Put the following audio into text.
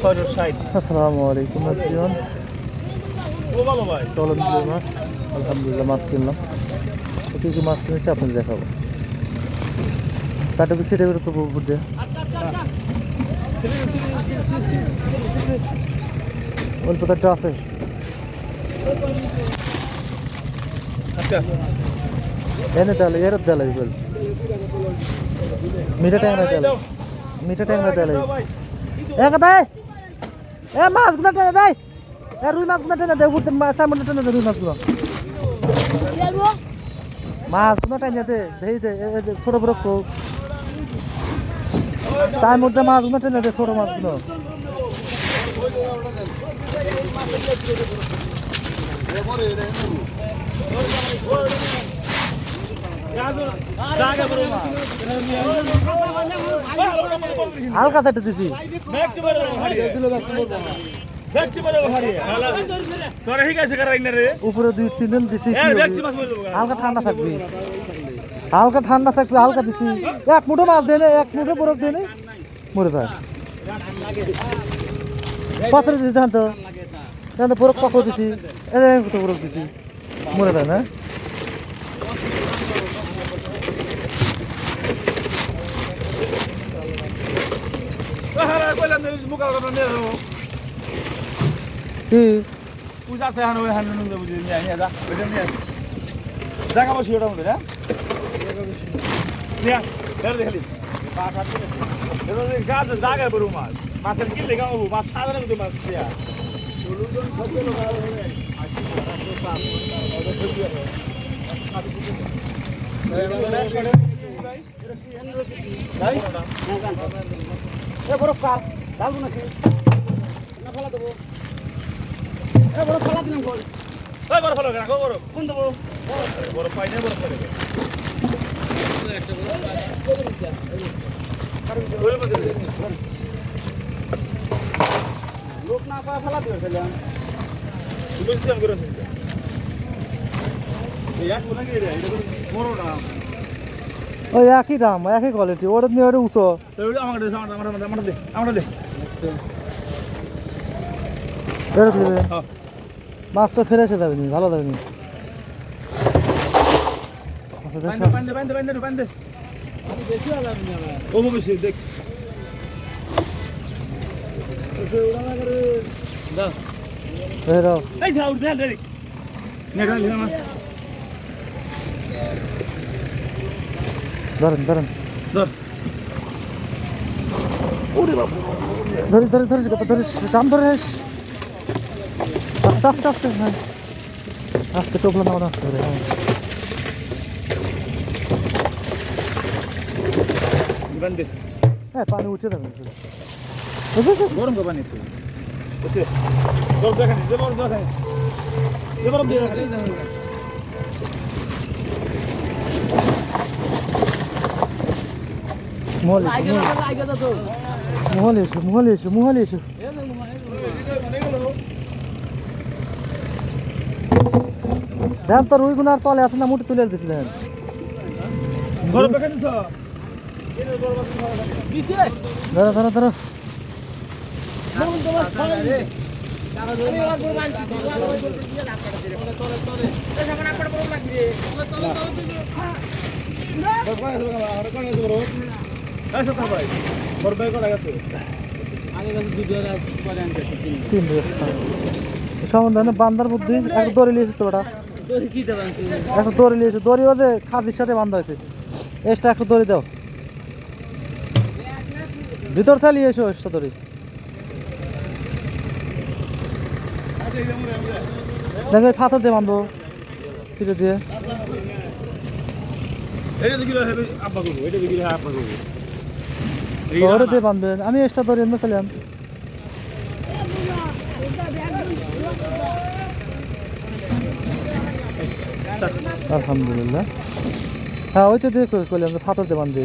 আসসালামু আলাইকুম এভরিওয়ান। চলন মাছ, আলহামদুলিল্লাহ মাছ কিনলাম। কী কী মাছ কিনেছি আপনাদের দেখাবো। তারটা সেটা বেরো তো বুঝে অল্প তারটা আছে। এনে তাহলে এর দেওয়া লাগবে, মিঠা ট্যাংরা দেওয়া লাগবে, মিঠা ট্যাংরা দেওয়া লাগবে। দেয় এ মাছগুলো টেনে দেয়, রুই মাছগুলো টেনে দেয়, উঠতে সামনে টেনে দেয়, রুই মাছগুলো মাছগুলো টেনে দে, দেখি দে ছোট বড় তার মধ্যে মাছগুলো টেনে দে, ছোট মাছগুলো। হালকা চারটে দিছি, উপরে 2-3 দিন দিছি, হালকা ঠান্ডা থাকবে, হালকা ঠান্ডা থাকবে, হালকা দিছি। এক মুঠো মাছ দেনে, এক মুঠো বরফ দেনে মরে যায়। পাথর দিছি ধান তো বরফ পাকো দিছি, বরফ দিছি মরে যায় না। কি পূজা আছে হান ওই হান নুন বুঝি নিয়ে নিয়ে যা বেটা নিয়ে জায়গা বসি ওটা মধ্যে না নিয়া বের দেখলি পা কাটতে এর গাছ জায়গা বড় মাছ মাছের কি লেগা হবো মাছ সাধারণ কিছু মাছ দিয়া চলুন সব লোক আছে আসি রাস্তা পার ওটা খুবই আছে ভাই এ বড় কার ডালবো নাকি না ফেলা দেবো, এ বড় ফেলা দিলাম কই, ওই বড় ফেলা রাখো, বড় কোন দেবো, বড় পাই না, বড় ফেলে একটা বড় পাই লোক না পায় ফেলা দিবে ফেলাম বুঝছি আমি করে শুনছি এই এক মনে কি রে এটা বড় না ওই একই দাম একই কোয়ালিটি, ওটা নিয়ে ওটা উঁচু আমাকে দে আমরা দে ফেরত নেবে, মাছ তো ফেরে এসে যাবে নি, ভালো যাবে নি। ধরেন ধরেন ধরে ধরে ধরে ধরে দাম ধরে আস্তে আস্তে আস্তে আস্তে টোপলা নাও না আস্তে ধরে। হ্যাঁ পানি উঠে যাবে গরম পানি মহল এসো মহল এসো মহল এসো দেন তোর ওইগুলো আর তলে আছে না, মুঠে তুলে দিচ্ছি দেন ধরো ধরো ধরো সমাধানে বান্ধার বুদ্ধি এক দড়ি লিয়েছে তো ওটা, একটা দড়ি লিয়েছে, দড়ি ওদের খাদির সাথে বান্ধা হয়েছে, এক্সট্রা একটা দড়ি দাও, ভিতর থেকে লিয়ে এসো এক্সট্রা দড়ি। দেখো পাথর দিয়ে বাঁধবো সিটে দিয়ে, দড়ি দিয়ে বাঁধবেন, আমি এক্সট্রা দড়ি এনে ফেলাম। আলহামদুলিল্লাহ হ্যাঁ ওইটা দিয়ে করলাম, পাথর দিয়ে বাঁধবে।